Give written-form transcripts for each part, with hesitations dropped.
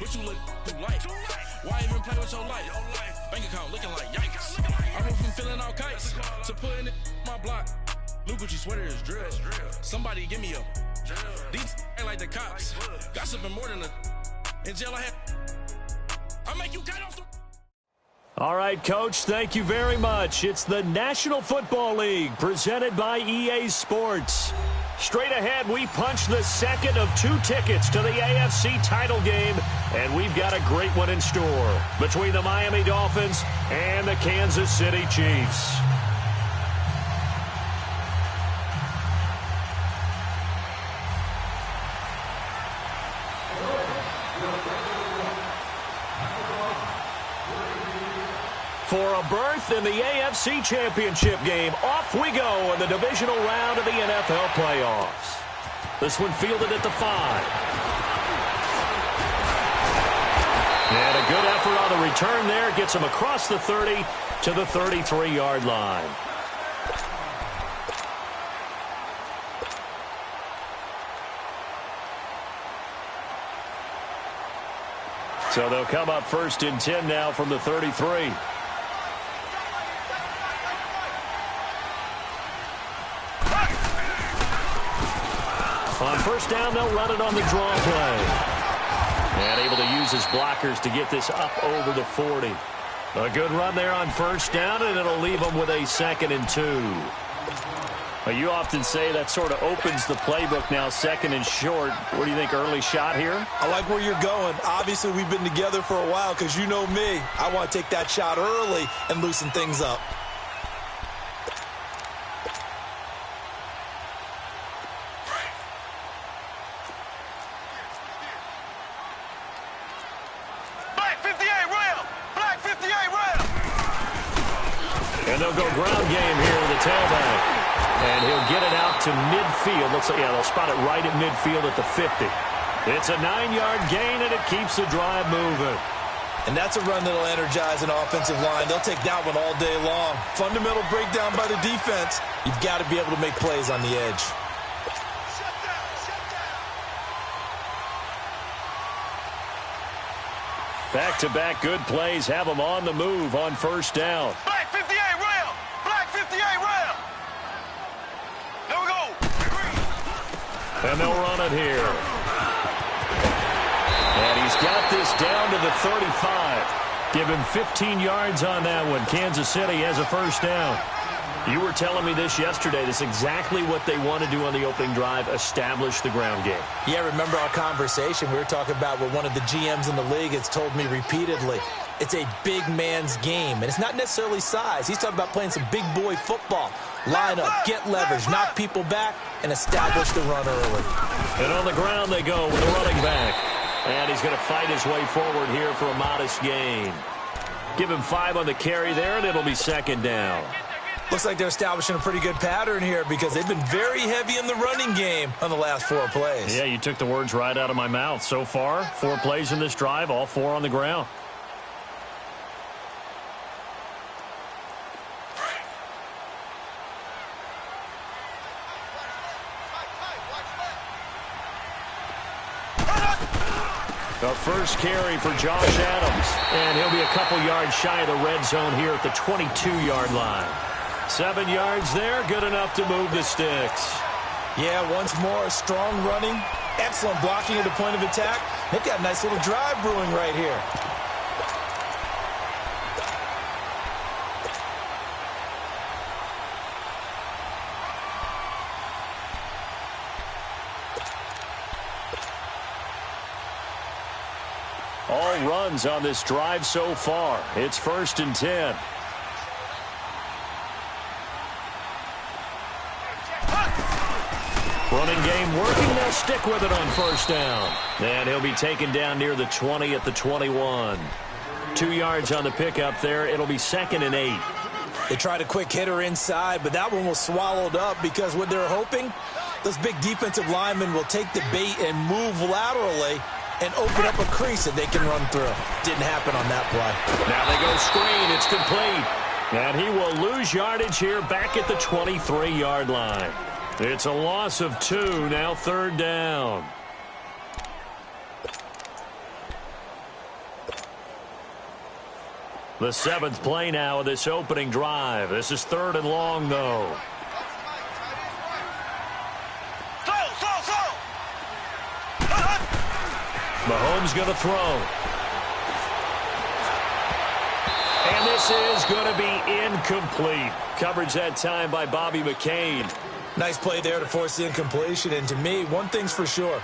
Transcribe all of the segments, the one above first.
What you look too light? Why even play with your life? Bank account looking like yikes. I went from feeling all kites to putting it in my block. Blue Gucci sweater is drill. Somebody give me a. These ain't like the cops. Gossiping more than a. In jail I had. I make you cut off the. All right, Coach, thank you very much. It's the National Football League presented by EA Sports. Straight ahead, we punch the second of 2 tickets to the AFC title game, and we've got a great one in store between the Miami Dolphins and the Kansas City Chiefs. For a berth in the AFC Championship game, off we go in the divisional round of the NFL playoffs. This one fielded at the 5. And a good effort on the return there gets him across the 30 to the 33-yard line. So they'll come up first and 10 now from the 33. On first down, they'll run it on the draw play. And able to use his blockers to get this up over the 40. A good run there on first down, and it'll leave them with a 2nd and 2. Well, you often say that sort of opens the playbook now, 2nd and short. What do you think, early shot here? I like where you're going. Obviously, we've been together for a while because you know me. I want to take that shot early and loosen things up. And they'll go ground game here with the tailback. And he'll get it out to midfield. Looks like, yeah, they'll spot it right at midfield at the 50. It's a 9-yard gain, and it keeps the drive moving. And that's a run that'll energize an offensive line. They'll take that one all day long. Fundamental breakdown by the defense. You've got to be able to make plays on the edge. Back-to-back good plays have them on the move on first down. Black 58 rail! Black 58 rail! There we go! And they'll run it here. And he's got this down to the 35. Give him 15 yards on that one. Kansas City has a first down. You were telling me this yesterday. This is exactly what they want to do on the opening drive, establish the ground game. Yeah, remember our conversation? We were talking about what one of the GMs in the league has told me repeatedly. It's a big man's game, and it's not necessarily size. He's talking about playing some big boy football. Line up, get leverage, knock people back, and establish the run early. And on the ground they go with a running back. And he's going to fight his way forward here for a modest gain. Give him 5 on the carry there, and it'll be 2nd down. Looks like they're establishing a pretty good pattern here because they've been very heavy in the running game on the last 4 plays. Yeah, you took the words right out of my mouth. So far, 4 plays in this drive, all 4 on the ground. The first carry for Josh Adams. And he'll be a couple yards shy of the red zone here at the 22-yard line. 7 yards there, good enough to move the sticks. Yeah, once more, strong running, excellent blocking at the point of attack. They've got a nice little drive brewing right here. All runs on this drive so far. It's 1st and 10. Running game working. They'll stick with it on first down. And he'll be taken down near the 20 at the 21. 2 yards on the pickup there. It'll be 2nd and 8. They tried a quick hitter inside, but that one was swallowed up because what they're hoping, those big defensive linemen will take the bait and move laterally and open up a crease that they can run through. Didn't happen on that play. Now they go screen. It's complete. And he will lose yardage here back at the 23-yard line. It's a loss of 2, now 3rd down. The 7th play now of this opening drive. This is 3rd and long, though. Mahomes going to throw. And this is going to be incomplete. Coverage that time by Bobby McCain. Nice play there to force the incompletion. And to me, one thing's for sure.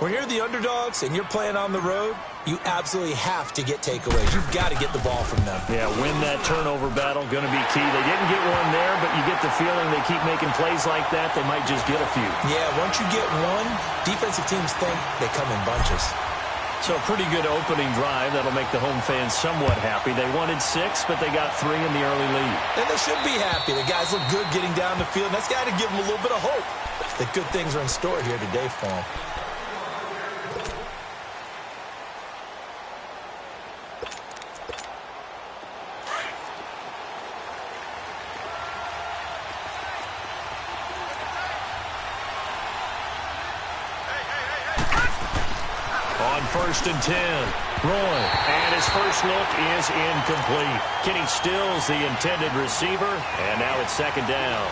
When you're the underdogs and you're playing on the road, you absolutely have to get takeaways. You've got to get the ball from them. Yeah, win that turnover battle, going to be key. They didn't get one there, but you get the feeling they keep making plays like that, they might just get a few. Yeah, once you get one, defensive teams think they come in bunches. So a pretty good opening drive. That'll make the home fans somewhat happy. They wanted 6, but they got 3 in the early lead. And they should be happy. The guys look good getting down the field. That's got to give them a little bit of hope that good things are in store here today for them. On 1st and 10, Roy, and his first look is incomplete. Kenny Stills the intended receiver, and now it's 2nd down.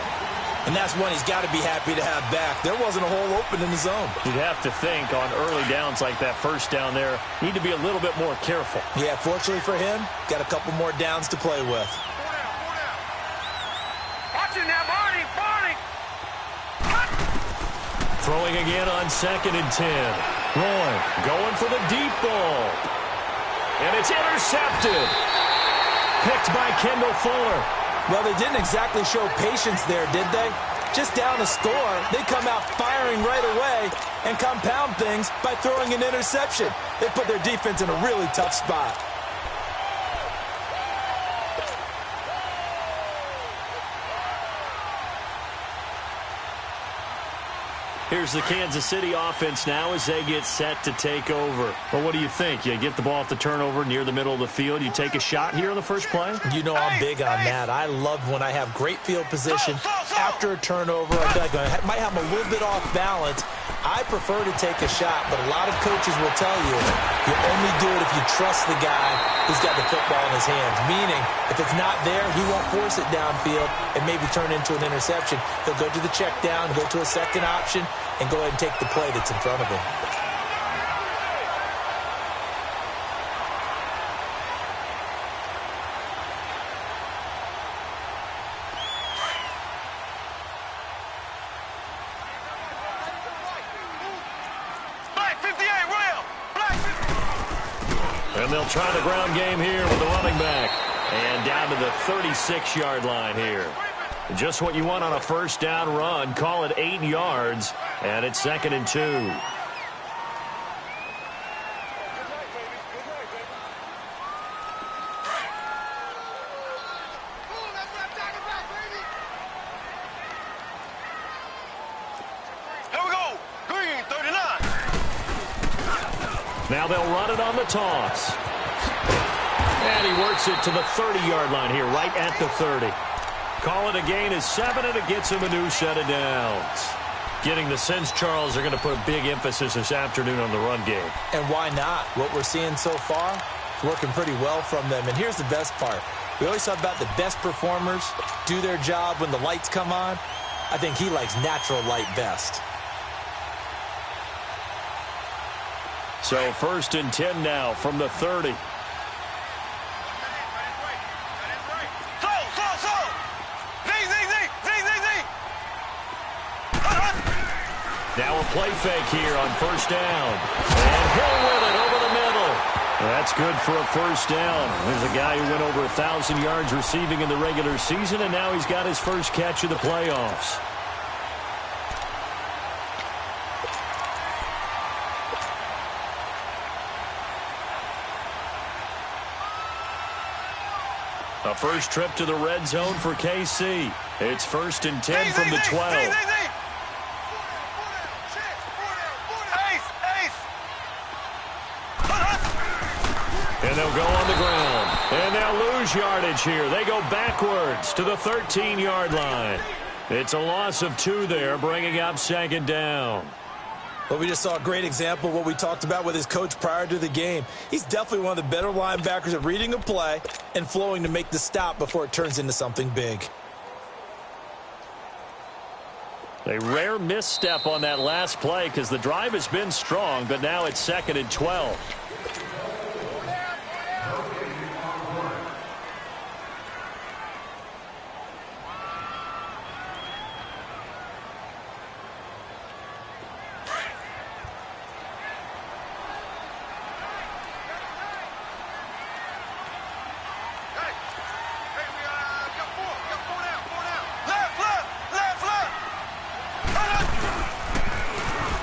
And that's one he's got to be happy to have back. There wasn't a hole open in the zone. You'd have to think on early downs like that 1st down there, need to be a little bit more careful. Yeah, fortunately for him, got a couple more downs to play with. Watch it now, Barney! Throwing again on 2nd and 10. Roy going for the deep ball. And it's intercepted. Picked by Kendall Fuller. Well, they didn't exactly show patience there, did they? Just down a score, they come out firing right away and compound things by throwing an interception. They put their defense in a really tough spot. Here's the Kansas City offense now as they get set to take over. Well, what do you think? You get the ball at the turnover near the middle of the field. You take a shot here on the first play? You know I'm big on that. I love when I have great field position after a turnover. I feel like I might have a little bit off balance. I prefer to take a shot, but a lot of coaches will tell you only do it if you trust the guy who's got the football in his hands. Meaning, if it's not there, he won't force it downfield and maybe turn into an interception. He'll go to the check down, go to a second option, and go ahead and take the play that's in front of him. And they'll try the ground game here with the running back. And down to the 36-yard line here. Just what you want on a 1st down run. Call it 8 yards. And it's 2nd and 2. Here we go. Green, 39. Now they'll run it on the toss. And he works it to the 30-yard line here, right at the 30. Call it a gain of 7, and it gets him a new set of downs. Getting the sense, Charles, are going to put a big emphasis this afternoon on the run game. And why not? What we're seeing so far is working pretty well from them. And here's the best part. We always talk about the best performers do their job when the lights come on. I think he likes natural light best. So 1st and 10 now from the 30. Now a play fake here on 1st down. And he'll win it over the middle. That's good for a 1st down. There's a guy who went over 1,000 yards receiving in the regular season, and now he's got his first catch of the playoffs. A first trip to the red zone for KC. It's 1st and 10 from the 12. And they'll go on the ground. And they'll lose yardage here. They go backwards to the 13-yard line. It's a loss of 2 there, bringing up 2nd down. Well, we just saw a great example of what we talked about with his coach prior to the game. He's definitely one of the better linebackers at reading a play and flowing to make the stop before it turns into something big. A rare misstep on that last play because the drive has been strong, but now it's 2nd and 12.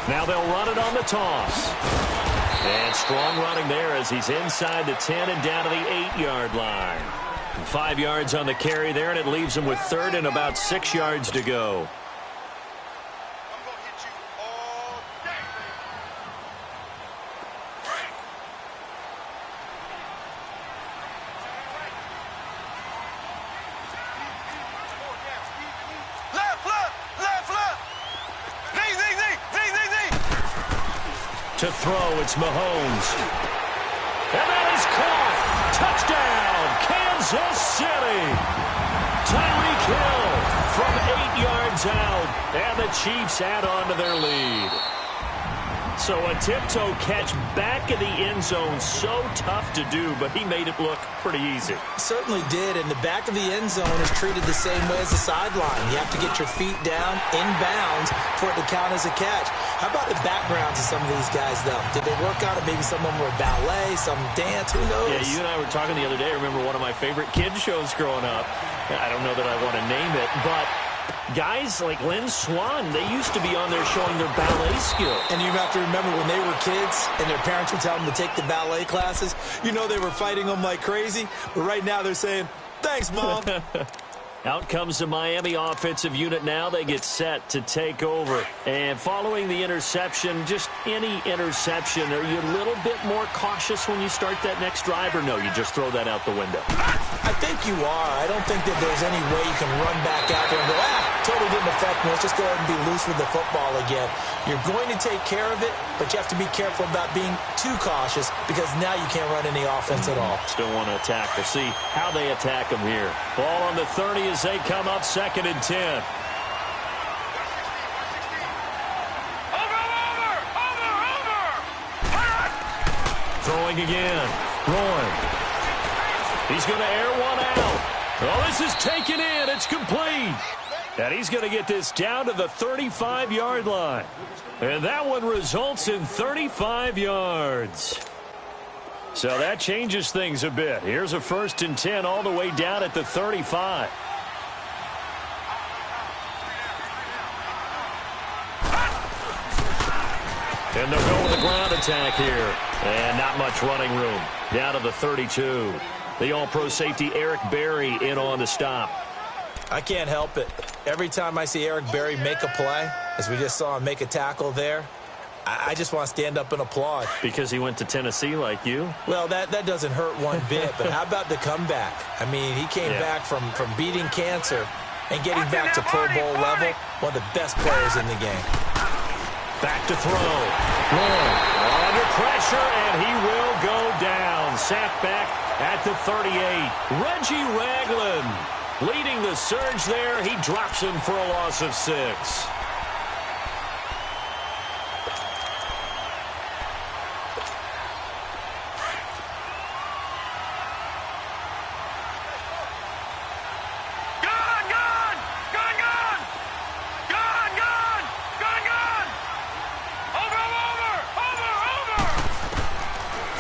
Now they'll run it on the toss. And strong running there as he's inside the 10 and down to the 8-yard line. 5 yards on the carry there, and it leaves him with 3rd and about 6 yards to go. To throw, it's Mahomes. And that is caught. Touchdown, Kansas City. Tyreek Hill from 8 yards out. And the Chiefs add on to their lead. So a tiptoe catch back in the end zone, so tough to do, but he made it look pretty easy. Certainly did, and the back of the end zone is treated the same way as the sideline. You have to get your feet down in bounds for it to count as a catch. How about the backgrounds of some of these guys, though? Did they work on it? Maybe some of them were ballet, some dance, who knows? Yeah, you and I were talking the other day. I remember one of my favorite kids shows growing up. I don't know that I want to name it, but guys like Lynn Swan, they used to be on there showing their ballet skill. And you have to remember when they were kids and their parents would tell them to take the ballet classes, you know they were fighting them like crazy. But right now they're saying, thanks, Mom. Out comes the Miami offensive unit now. They get set to take over. And following the interception, just any interception, are you a little bit more cautious when you start that next drive, or no, you just throw that out the window? I think you are. I don't think that there's any way you can run back out there and go, totally didn't affect me. Let's just go ahead and be loose with the football again. You're going to take care of it, but you have to be careful about being too cautious because now you can't run any offense at all. Still want to attack. We'll see how they attack them here. Ball on the 30 as they come up 2nd and 10. Throwing again. Roy. He's going to air one out. Oh, this is taken in. It's complete. And he's going to get this down to the 35-yard line. And that one results in 35 yards. So that changes things a bit. Here's a 1st and 10 all the way down at the 35. And they'll go with the ground attack here. And not much running room. Down to the 32. The all-pro safety Eric Berry in on the stop. I can't help it. Every time I see Eric Berry make a play, as we just saw him make a tackle there, I just want to stand up and applaud. Because he went to Tennessee like you? Well, that doesn't hurt one bit, but how about the comeback? I mean, he came back from beating cancer and getting back to Pro Bowl level, one of the best players in the game. Back to throw. Under pressure, and he will go down. Sapped back at the 38. Reggie Ragland leading the surge there. He drops him for a loss of 6.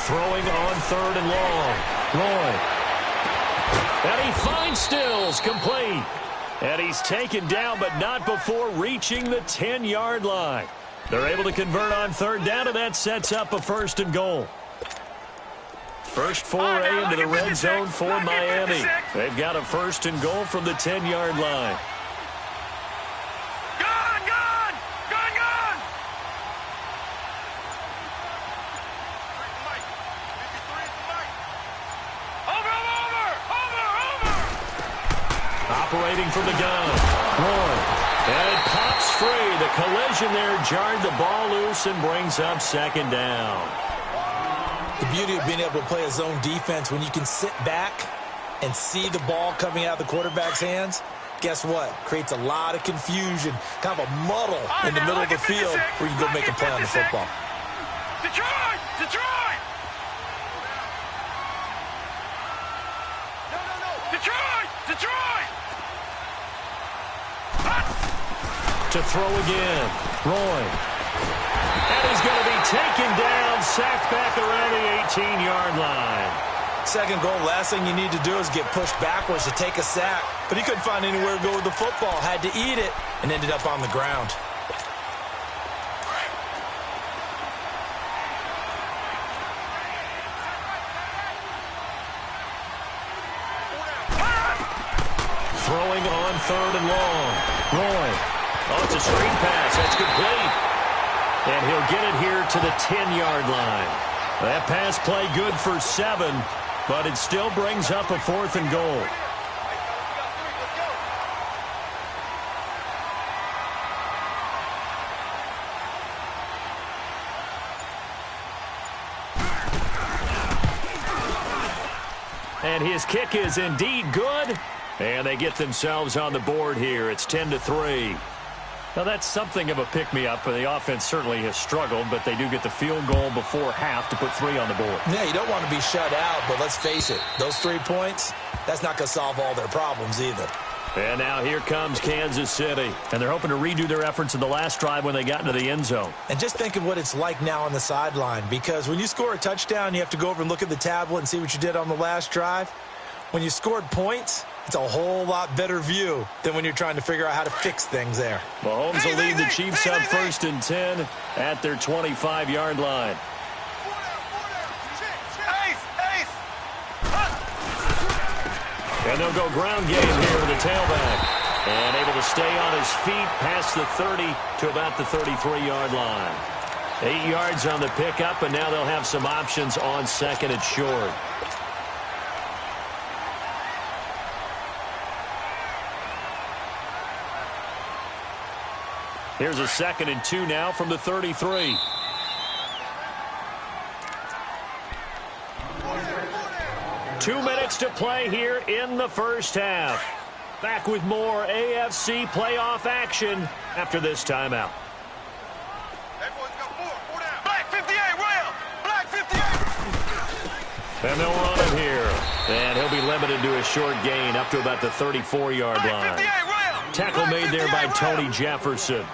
Throwing on 3rd and long. Roy. And he finds Stills, complete. And he's taken down, but not before reaching the 10-yard line. They're able to convert on 3rd down, and that sets up a 1st and goal. First foray into the red zone for Miami. They've got a 1st and goal from the 10-yard line. Operating from the gun. Roy. And it pops free. The collision there jarred the ball loose and brings up second down. The beauty of being able to play a zone defense when you can sit back and see the ball coming out of the quarterback's hands, guess what? Creates a lot of confusion, kind of a muddle in the middle of the field where you can go make a play on the football. Detroit! Detroit! Detroit! Detroit! To throw again. Roy. And he's going to be taken down, sacked back around the 18-yard line. Second goal, last thing you need to do is get pushed backwards to take a sack. But he couldn't find anywhere to go with the football. Had to eat it and ended up on the ground. Throwing on third and long. Roy. Oh, it's a screen pass. That's complete. And he'll get it here to the 10-yard line. That pass play good for 7, but it still brings up a 4th and goal. And his kick is indeed good. And they get themselves on the board here. It's 10-3. Now, that's something of a pick-me-up. The offense certainly has struggled, but they do get the field goal before half to put 3 on the board. Yeah, you don't want to be shut out, but let's face it, those 3 points, that's not going to solve all their problems either. And now here comes Kansas City. And they're hoping to redo their efforts in the last drive when they got into the end zone. And just think of what it's like now on the sideline, because when you score a touchdown, you have to go over and look at the tablet and see what you did on the last drive. When you scored points, it's a whole lot better view than when you're trying to figure out how to fix things there. Mahomes will lead the Chiefs up 1st and 10 at their 25-yard line. And they'll go ground game here with the tailback. And able to stay on his feet past the 30 to about the 33-yard line. 8 yards on the pickup, and now they'll have some options on 2nd and short. Here's a 2nd and 2 now from the 33. Two minutes to play here in the first half. Back with more AFC playoff action after this timeout. Black 58, rail! Black 58! And they'll run him here. And he'll be limited to a short gain up to about the 34-yard line. Tackle made there by Tony Jefferson.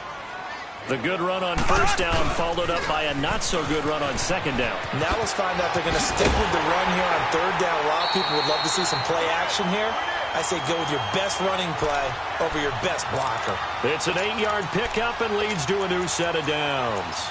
The good run on first down followed up by a not-so-good run on second down. Now let's find out they're going to stick with the run here on third down. A lot of people would love to see some play action here. I say go with your best running play over your best blocker. It's an 8-yard pickup and leads to a new set of downs.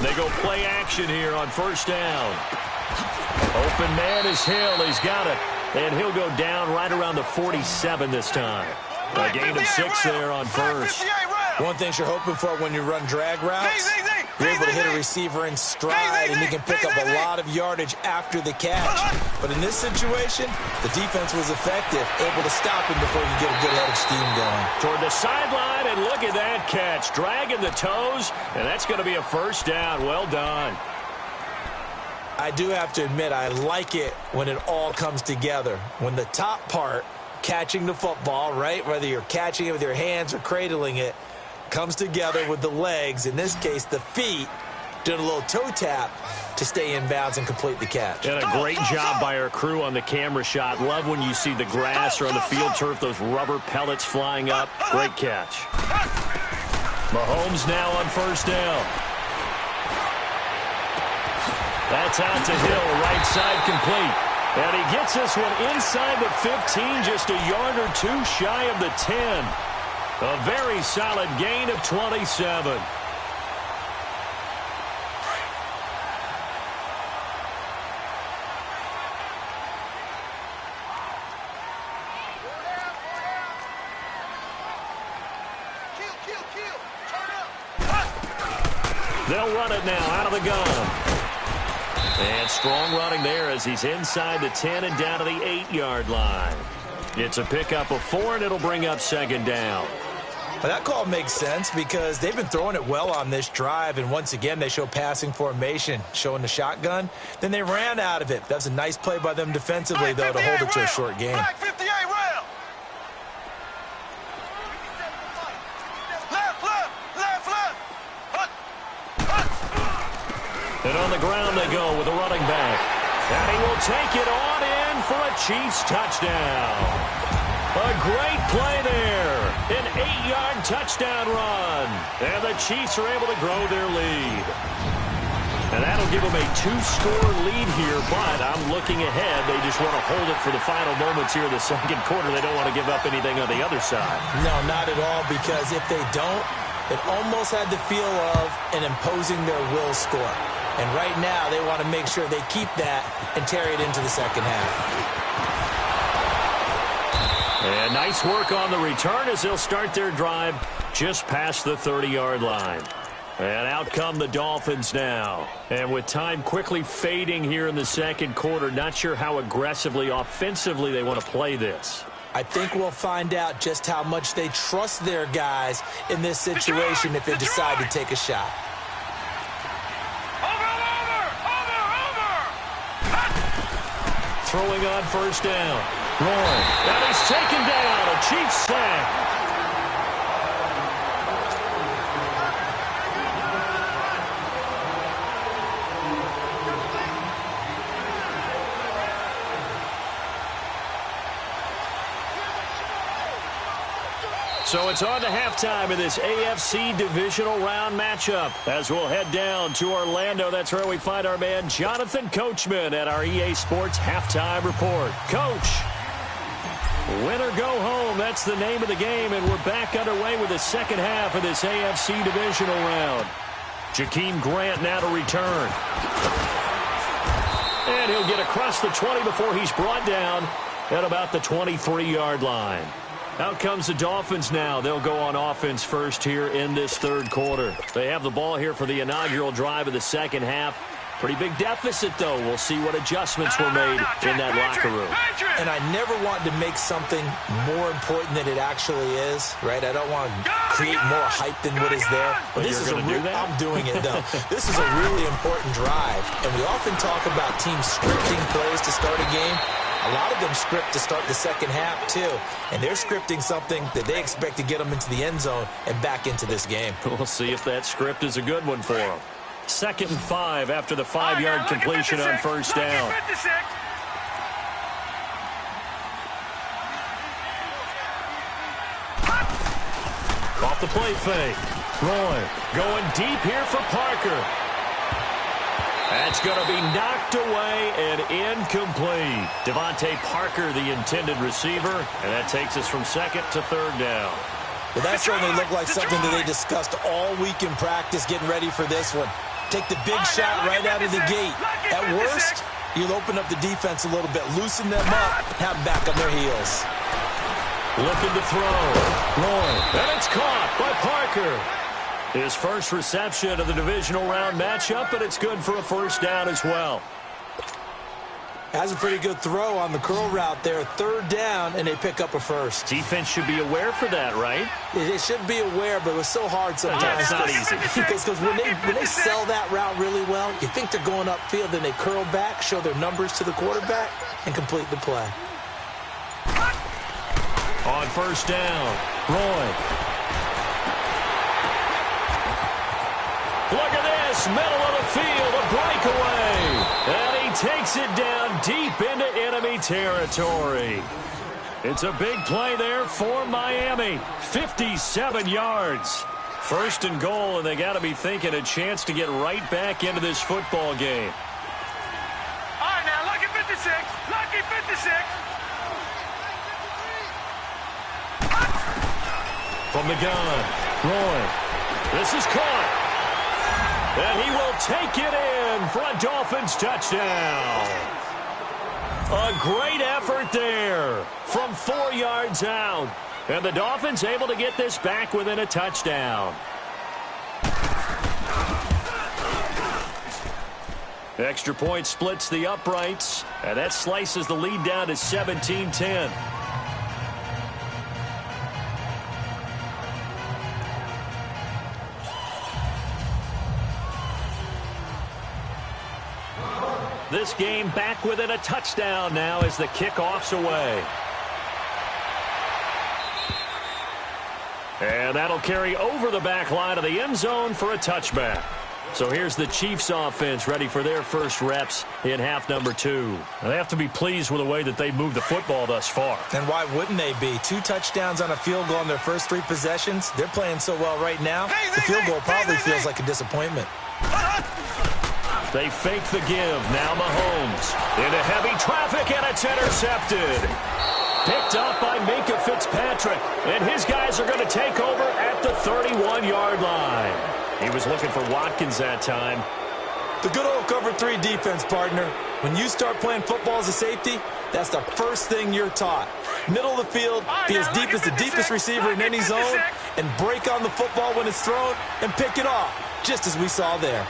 They go play action here on first down. Open man is Hill. He's got it. And he'll go down right around the 47 this time. A gain of 6 there on first. One thing you're hoping for when you run drag routes, you're able to hit a receiver in stride and you can pick up a lot of yardage after the catch. But in this situation, the defense was effective, able to stop him before you get a good head of steam going. Toward the sideline, and look at that catch. Dragging the toes, and that's going to be a first down. Well done. I do have to admit, I like it when it all comes together. When the top part, catching the football, right, whether you're catching it with your hands or cradling it, comes together with the legs, in this case the feet, doing a little toe tap to stay in bounds and complete the catch. And a great job by our crew on the camera shot. Love when you see the grass or on the field turf, those rubber pellets flying up. Great catch. Mahomes now on first down. That's out to Hill, right side complete. And he gets this one inside the 15, just a yard or two shy of the 10. A very solid gain of 27. They'll run it now out of the gun. And strong running there as he's inside the 10 and down to the 8-yard line. It's a pickup of 4, and it'll bring up second down. Well, that call makes sense because they've been throwing it well on this drive, and once again they show passing formation, showing the shotgun. Then they ran out of it. That's a nice play by them defensively, though, to hold it to a short game. Black 58 round. Left. And on the ground they go with a running back. And he will take it on in for a Chiefs touchdown. A great play there. An 8-yard touchdown run. And the Chiefs are able to grow their lead. And that'll give them a 2-score lead here, but I'm looking ahead. They just want to hold it for the final moments here in the second quarter. They don't want to give up anything on the other side. No, not at all, because if they don't, it almost had the feel of an imposing their will score. And right now, they want to make sure they keep that and carry it into the second half. And nice work on the return as they'll start their drive just past the 30-yard line. And out come the Dolphins now. And with time quickly fading here in the second quarter, not sure how aggressively, offensively they want to play this. I think we'll find out just how much they trust their guys in this situation if they decide to take a shot. Throwing on first down. Roy. And he's taken down. A Chiefs sack. So it's on to halftime in this AFC divisional round matchup. As we'll head down to Orlando, that's where we find our man Jonathan Coachman at our EA Sports Halftime Report. Coach, win or go home, that's the name of the game, and we're back underway with the second half of this AFC divisional round. Jakeem Grant now to return. And he'll get across the 20 before he's brought down at about the 23-yard line. Out comes the Dolphins now. They'll go on offense first here in this third quarter. They have the ball here for the inaugural drive of the second half. Pretty big deficit, though. We'll see what adjustments were made in that locker room. And I never want to make something more important than it actually is, right? I don't want to create more hype than what is there. But this is I'm doing it, though. This is a really important drive. And we often talk about teams scripting plays to start a game. A lot of them script to start the second half, too. And they're scripting something that they expect to get them into the end zone and back into this game. We'll see if that script is a good one for them. 2nd and 5 after the 5-yard completion on first down. Off the play fake. Roy going deep here for Parker. That's going to be knocked away and incomplete. Devontae Parker, the intended receiver, and that takes us from 2nd to 3rd down. Well, that certainly looked like something that they discussed all week in practice getting ready for this one. Take the big shot right out of the gate. At worst, you'll open up the defense a little bit, loosen them up, have them back on their heels. Looking to throw. Roy, and it's caught by Parker. His first reception of the divisional round matchup, but it's good for a first down as well. Has a pretty good throw on the curl route there. 3rd down, and they pick up a first. Defense should be aware for that, right? They should be aware, but it was so hard sometimes. Yeah, it's not easy. Because when they sell that route really well, you think they're going upfield, then they curl back, show their numbers to the quarterback, and complete the play. On first down, Roy. Look at this, middle of the field, a breakaway. And he takes it down deep into enemy territory. It's a big play there for Miami. 57 yards. 1st and goal, and they got to be thinking a chance to get right back into this football game. All right, now, look at 56. Look From the gun, Roy. This is caught. And he will take it in for a Dolphins touchdown. A great effort there from 4 yards out. And the Dolphins able to get this back within a touchdown. Extra point splits the uprights, and that slices the lead down to 17-10. This game back within a touchdown now as the kickoff's away. And that'll carry over the back line of the end zone for a touchback. So here's the Chiefs offense ready for their first reps in half number 2. They have to be pleased with the way that they've moved the football thus far. And why wouldn't they be? 2 touchdowns on a field goal in their first 3 possessions. They're playing so well right now, the field goal probably feels like a disappointment. They fake the give. Now Mahomes into heavy traffic, and it's intercepted. Picked up by Minka Fitzpatrick, and his guys are going to take over at the 31-yard line. He was looking for Watkins that time. The good old cover 3 defense, partner. When you start playing football as a safety, that's the first thing you're taught. Middle of the field, be as deep as the deepest receiver in any zone, and break on the football when it's thrown and pick it off, just as we saw there.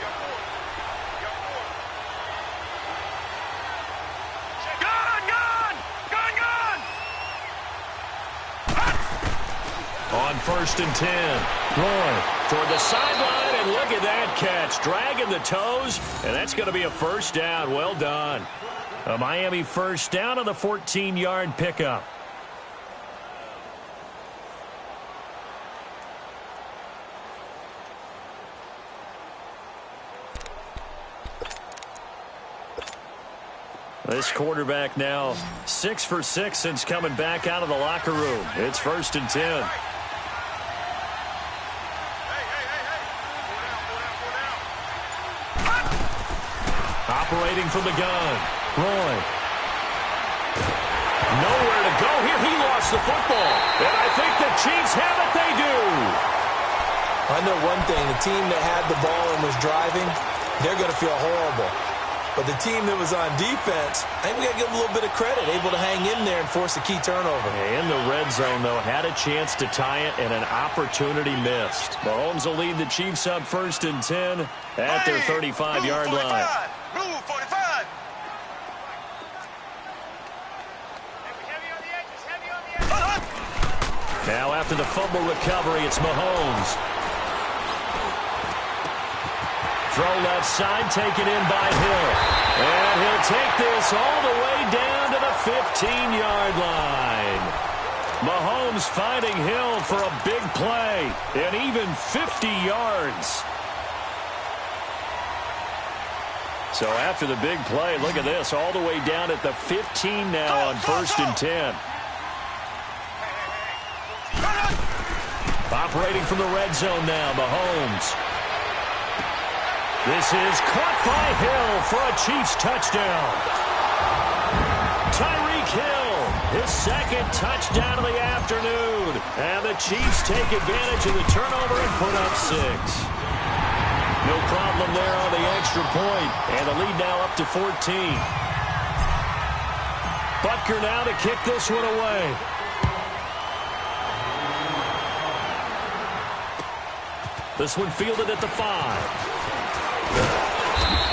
On 1st and 10, Roy toward the sideline, and look at that catch. Dragging the toes, and that's going to be a first down. Well done. A Miami first down on the 14-yard pickup. This quarterback now 6 for 6 since coming back out of the locker room. It's 1st and 10. Operating from the gun, Roy. Nowhere to go here. He lost the football. And I think the Chiefs have it. They do. I know one thing. The team that had the ball and was driving, they're going to feel horrible. But the team that was on defense, I think we got to give them a little bit of credit, able to hang in there and force a key turnover. In the red zone, though, had a chance to tie it, and an opportunity missed. Mahomes will lead the Chiefs up 1st and 10 at their 35-yard line. Blue 45. Now after the fumble recovery, it's Mahomes. Throw left side, taken in by Hill. And he'll take this all the way down to the 15-yard line. Mahomes finding Hill for a big play, and even 50 yards. So after the big play, look at this, all the way down at the 15 now on 1st and 10. Operating from the red zone now, Mahomes. This is caught by Hill for a Chiefs touchdown. Tyreek Hill, his 2nd touchdown of the afternoon. And the Chiefs take advantage of the turnover and put up 6. No problem there on the extra point. And the lead now up to 14. Butker now to kick this one away. This one fielded at the 5.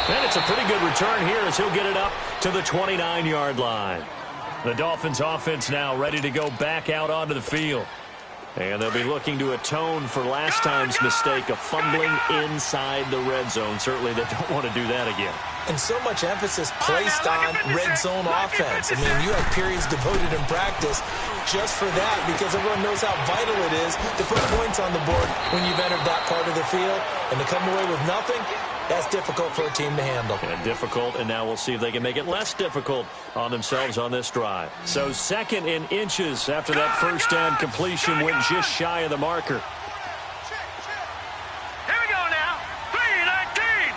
And it's a pretty good return here as he'll get it up to the 29-yard line. The Dolphins offense now ready to go back out onto the field. And they'll be looking to atone for last time's mistake of fumbling inside the red zone. Certainly they don't want to do that again. And so much emphasis placed on red zone offense. I mean, you have periods devoted in practice just for that because everyone knows how vital it is to put points on the board when you've entered that part of the field. And to come away with nothing, that's difficult for a team to handle. And difficult, and now we'll see if they can make it less difficult on themselves on this drive. So 2nd in inches after that first down completion went just shy of the marker. Here we go now. 3-19.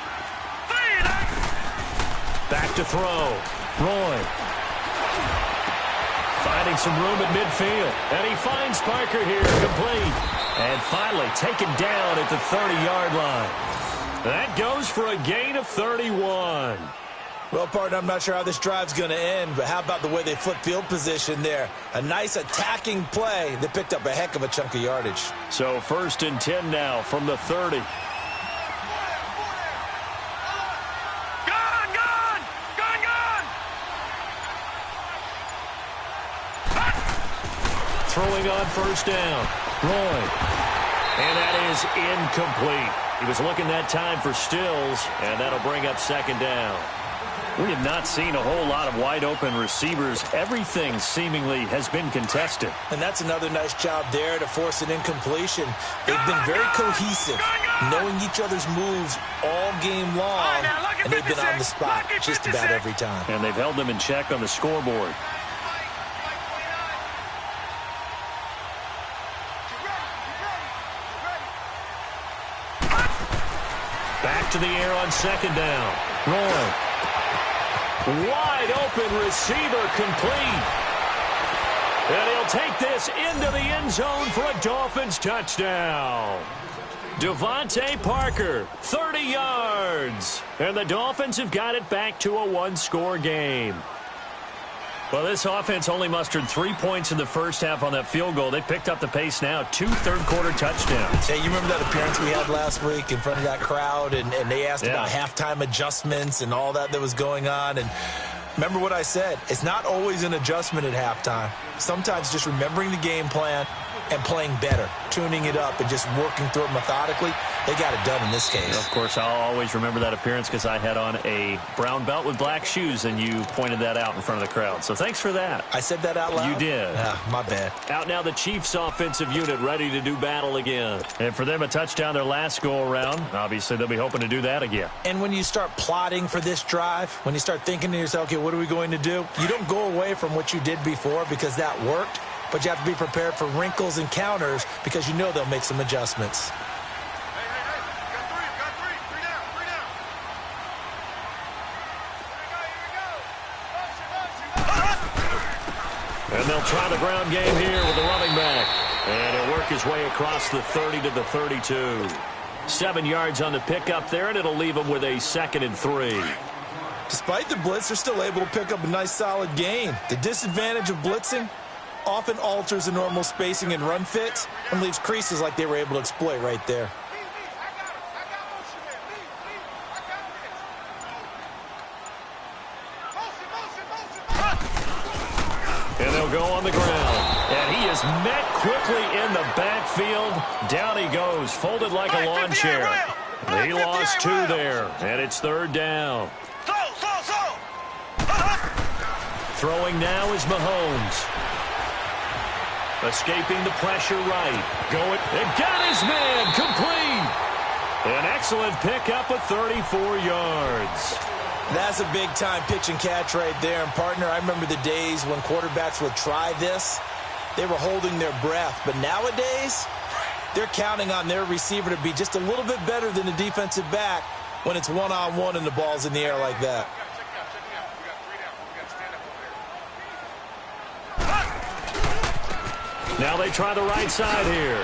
3-19. Back to throw. Roy. Finding some room at midfield. And he finds Parker here, complete. And finally taken down at the 30-yard line. That goes for a gain of 31. Well, partner, I'm not sure how this drive's going to end, but how about the way they flipped field position there? A nice attacking play that picked up a heck of a chunk of yardage. So 1st and 10 now from the 30. Throwing on 1st down. Roy. And that is incomplete. He was looking that time for Stills, and that'll bring up 2nd down. We have not seen a whole lot of wide-open receivers. Everything seemingly has been contested. And that's another nice job there to force an incompletion. They've been very cohesive, knowing each other's moves all game long, and they've been on the spot just about every time. And they've held them in check on the scoreboard. Back to the air on 2nd down. Roy. Wide open receiver, complete. And he'll take this into the end zone for a Dolphins touchdown. Devontae Parker, 30 yards. And the Dolphins have got it back to a one-score game. Well, this offense only mustered 3 points in the first half on that field goal. They picked up the pace now. 2 third-quarter touchdowns. Hey, you remember that appearance we had last week in front of that crowd, and they asked about halftime adjustments and all that was going on. And remember what I said. It's not always an adjustment at halftime. Sometimes just remembering the game plan and playing better, tuning it up and just working through it methodically. They got it done in this case. Of course, I'll always remember that appearance because I had on a brown belt with black shoes, and you pointed that out in front of the crowd. So thanks for that. I said that out loud? You did. My bad. Out now the Chiefs offensive unit ready to do battle again. And for them, a touchdown their last go-around. Obviously, they'll be hoping to do that again. And when you start plotting for this drive, when you start thinking to yourself, okay, what are we going to do? You don't go away from what you did before because that worked. But you have to be prepared for wrinkles and counters because you know they'll make some adjustments. And they'll try the ground game here with the running back. And he'll work his way across the 30 to the 32. 7 yards on the pickup there, and it'll leave him with a 2nd and 3. Despite the blitz, they're still able to pick up a nice solid gain. The disadvantage of blitzing often alters the normal spacing and run fits and leaves creases like they were able to exploit right there. And they'll go on the ground. And he is met quickly in the backfield. Down he goes, folded like a lawn chair. He lost 2 there, and it's 3rd down. Throwing now is Mahomes. Escaping the pressure right. Going and got his man complete. An excellent pickup of 34 yards. That's a big-time pitch and catch right there. And, partner, I remember the days when quarterbacks would try this. They were holding their breath. But nowadays, they're counting on their receiver to be just a little bit better than the defensive back when it's one-on-one and the ball's in the air like that. Now they try the right side here.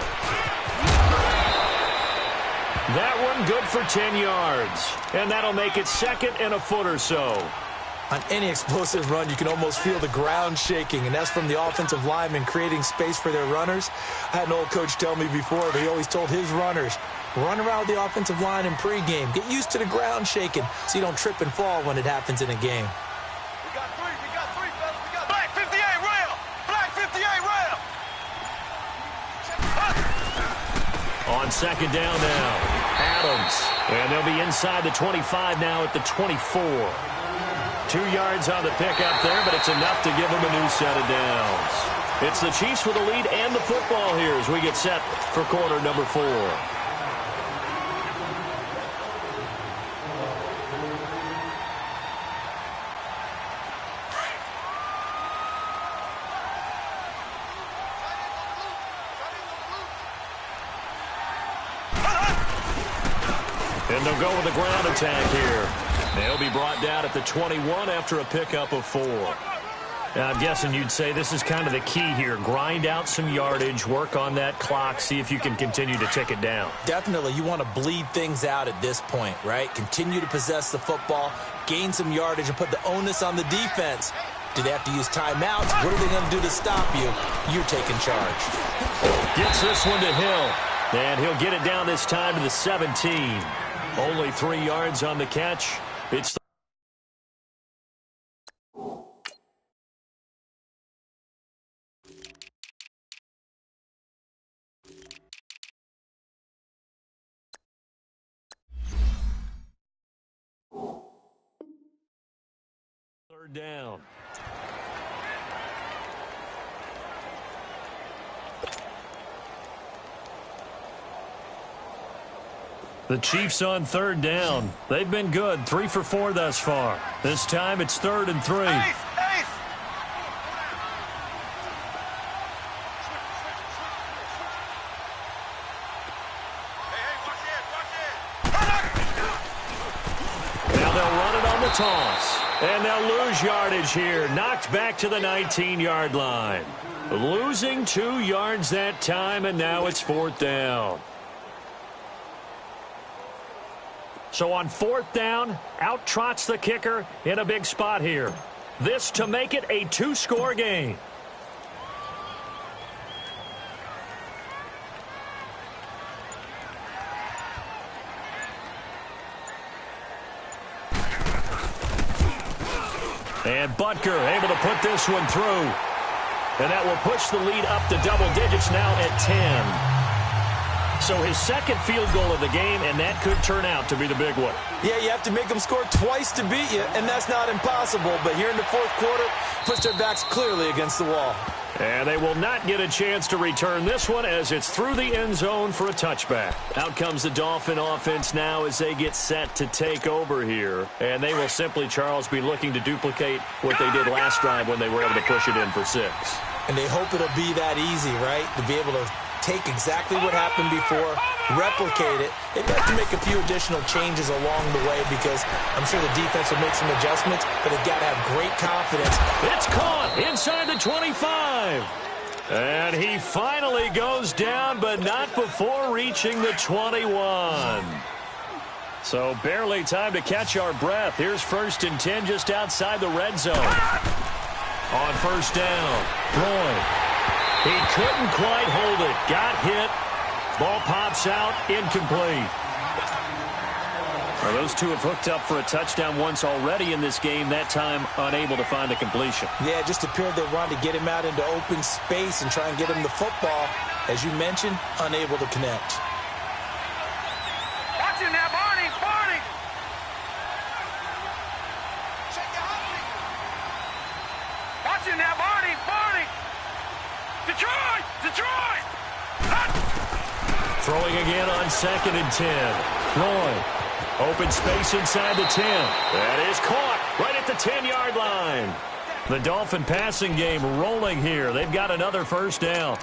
That one good for 10 yards. And that'll make it 2nd and a foot or so. On any explosive run, you can almost feel the ground shaking, and that's from the offensive linemen creating space for their runners. I had an old coach tell me before, but he always told his runners, run around the offensive line in pregame. Get used to the ground shaking so you don't trip and fall when it happens in a game. We got three, fellas. We got Black 58 rail. Black 58 rail. On 2nd down now, Adams. And they'll be inside the 25 now at the 24. 2 yards on the pickup there, but it's enough to give them a new set of downs. It's the Chiefs with the lead and the football here as we get set for quarter number 4. And they'll go with the ground attack here. They'll be brought down at the 21 after a pickup of 4. I'm guessing you'd say this is kind of the key here. Grind out some yardage, work on that clock, see if you can continue to tick it down. Definitely. You want to bleed things out at this point, right? Continue to possess the football, gain some yardage, and put the onus on the defense. Do they have to use timeouts? What are they going to do to stop you? You're taking charge. Gets this one to Hill, and he'll get it down this time to the 17. Only 3 yards on the catch. It's the third down. The Chiefs on third down. They've been good, 3 for 4 thus far. This time it's 3rd and 3. Ace! Now they'll run it on the toss. And they'll lose yardage here. Knocked back to the 19-yard line. Losing 2 yards that time, and now it's 4th down. So on 4th down, out trots the kicker in a big spot here. This to make it a 2-score game. And Butker able to put this one through. And that will push the lead up to double digits now at 10. So his second field goal of the game, and that could turn out to be the big one. Yeah, you have to make them score twice to beat you, and that's not impossible. But here in the 4th quarter, push their backs clearly against the wall. And they will not get a chance to return this one as it's through the end zone for a touchback. Out comes the Dolphin offense now as they get set to take over here. And they will simply, Charles, be looking to duplicate what they did last drive when they were able to push it in for 6. And they hope it'll be that easy, right? To be able to take exactly what happened before, replicate it. They have to make a few additional changes along the way because I'm sure the defense will make some adjustments, but they've got to have great confidence. It's caught inside the 25. And he finally goes down, but not before reaching the 21. So barely time to catch our breath. Here's 1st and 10 just outside the red zone. On 1st down, Roy. He couldn't quite hold it. Got hit. Ball pops out. Incomplete. Well, those two have hooked up for a touchdown once already in this game. That time unable to find the completion. Yeah, it just appeared they wanted to get him out into open space and try and get him the football. As you mentioned, unable to connect. Watch him now, Barney! Barney! Watch him now, Barney! Barney! Detroit! Detroit! Throwing again on 2nd and 10. Roy, open space inside the 10. That is caught right at the 10-yard line. The Dolphin passing game rolling here. They've got another 1st down.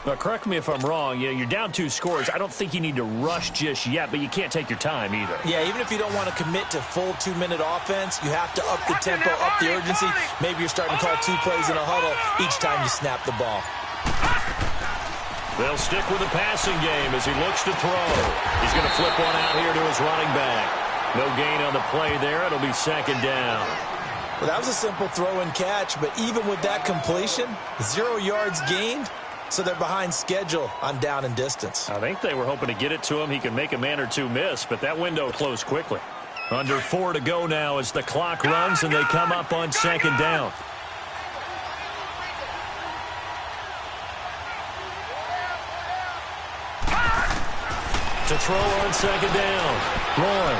But correct me if I'm wrong. You're down 2 scores. I don't think you need to rush just yet, but you can't take your time either. Yeah, even if you don't want to commit to full 2-minute offense, you have to up the tempo, up the urgency. Maybe you're starting to call 2 plays in a huddle each time you snap the ball. They'll stick with the passing game as he looks to throw. He's going to flip one out here to his running back. No gain on the play there. It'll be 2nd down. Well, that was a simple throw and catch, but even with that completion, 0 yards gained, so they're behind schedule on down and distance. I think they were hoping to get it to him. He could make a man or two miss, but that window closed quickly. Under 4 to go now as the clock runs and they come up on 2nd down. To throw on 2nd down. Roy.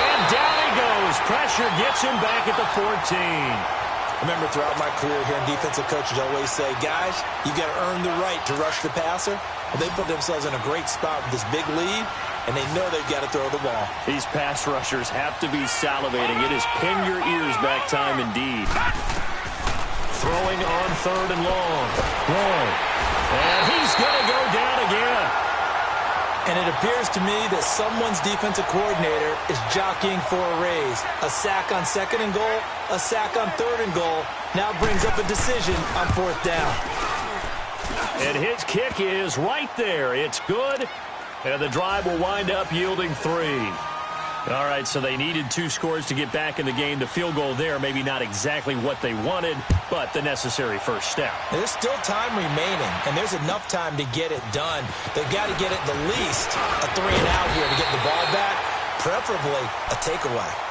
And down he goes. Pressure gets him back at the 14. Remember, throughout my career here, defensive coaches always say, guys, you got to earn the right to rush the passer. Well, they put themselves in a great spot with this big lead, and they know they've got to throw the ball. These pass rushers have to be salivating. It is pin your ears back time indeed. Throwing on 3rd and long. Roy. And he's going to go down again. And it appears to me that someone's defensive coordinator is jockeying for a raise. A sack on 2nd and goal, a sack on 3rd and goal, now brings up a decision on 4th down. And his kick is right there. It's good, and the drive will wind up yielding 3. All right, so they needed 2 scores to get back in the game. The field goal there, maybe not exactly what they wanted, but the necessary first step. There's still time remaining, and there's enough time to get it done. They've got to get it the least a 3 and out here to get the ball back, preferably a takeaway.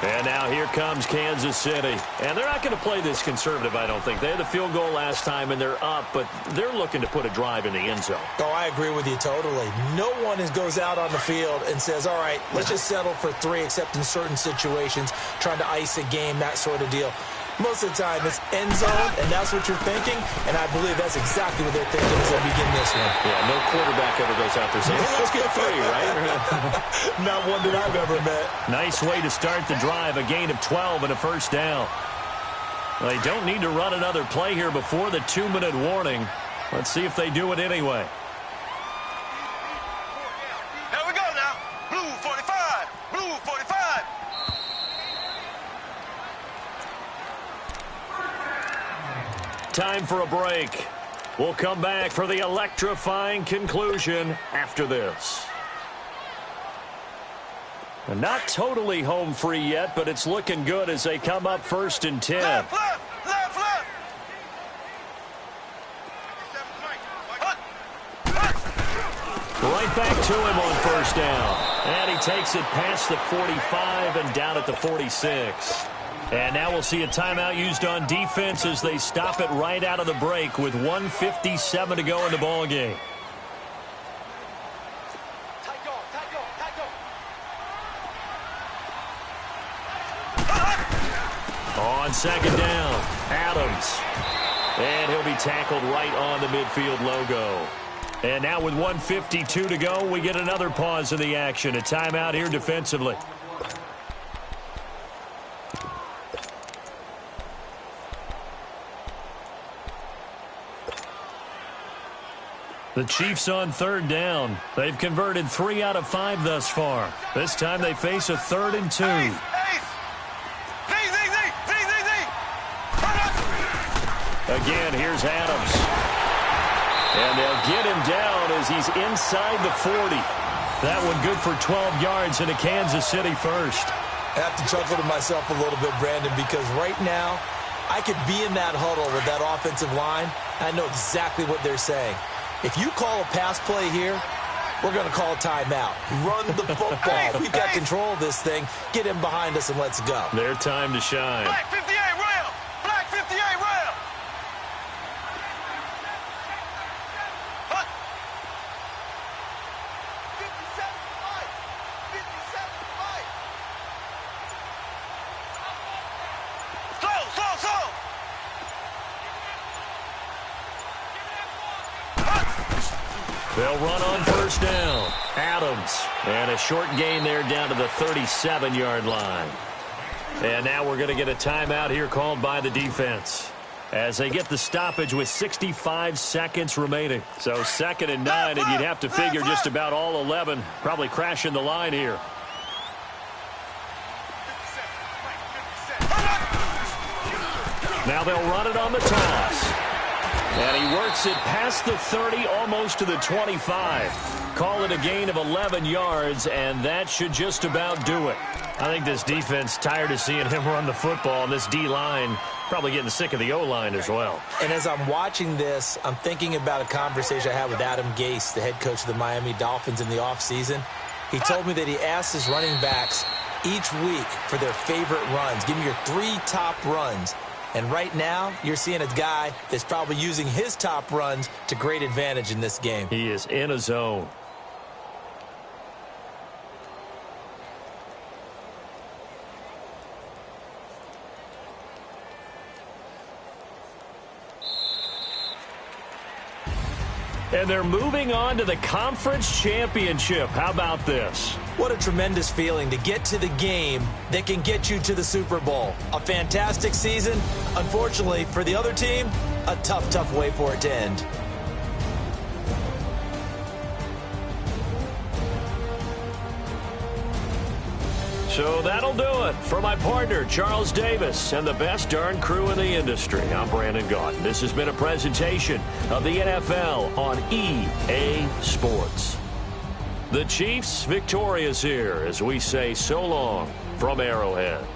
And now here comes Kansas City. And they're not going to play this conservative, I don't think. They had the field goal last time, and they're up, but they're looking to put a drive in the end zone. Oh, I agree with you totally. No one goes out on the field and says, all right, let's just settle for 3, except in certain situations, trying to ice a game, that sort of deal. Most of the time, it's end zone, and that's what you're thinking, and I believe that's exactly what they're thinking as they begin this one. Yeah, no quarterback ever goes out there saying, hey, let's get 3, right? Not one that I've ever met. Nice way to start the drive, a gain of 12 and a first down. They don't need to run another play here before the 2-minute warning. Let's see if they do it anyway. There we go now. Blue 45. Blue 45. Time for a break. We'll come back for the electrifying conclusion after this. And not totally home free yet, but it's looking good as they come up 1st and 10. Left, left, left, left. Right back to him on 1st down. And he takes it past the 45 and down at the 46. And now we'll see a timeout used on defense as they stop it right out of the break with 1:57 to go in the ballgame. On 2nd down, Adams. And he'll be tackled right on the midfield logo. And now with 1:52 to go, we get another pause in the action. A timeout here defensively. The Chiefs on 3rd down. They've converted 3 out of 5 thus far. This time they face a 3rd and 2. Ace. Z. Again, here's Adams. And they'll get him down as he's inside the 40. That one good for 12 yards and a Kansas City first. I have to chuckle to myself a little bit, Brandon, because right now I could be in that huddle with that offensive line, and I know exactly what they're saying. If you call a pass play here, we're going to call a timeout. Run the football. We've got control of this thing. Get him behind us and let's go. Their time to shine. Black 58 rail. Black 58 rail. Hut. 57 fight. 57 fight. Slow. They'll run on 1st down. Adams. And a short gain there down to the 37-yard line. And now we're going to get a timeout here called by the defense as they get the stoppage with 65 seconds remaining. So 2nd and 9, and you'd have to figure just about all 11 probably crashing the line here. Now they'll run it on the toss. And he works it past the 30, almost to the 25. Call it a gain of 11 yards, and that should just about do it. I think this defense tired of seeing him run the football, and this D-line probably getting sick of the O-line as well. And as I'm watching this, I'm thinking about a conversation I had with Adam Gase, the head coach of the Miami Dolphins in the offseason. He told me that he asked his running backs each week for their favorite runs. Give me your 3 top runs. And right now, you're seeing a guy that's probably using his top runs to great advantage in this game. He is in a zone. And they're moving on to the conference championship. How about this? What a tremendous feeling to get to the game that can get you to the Super Bowl. A fantastic season. Unfortunately, for the other team, a tough way for it to end. So that'll do it. For my partner, Charles Davis, and the best darn crew in the industry, I'm Brandon Gaudin. This has been a presentation of the NFL on EA Sports. The Chiefs victorious here as we say so long from Arrowhead.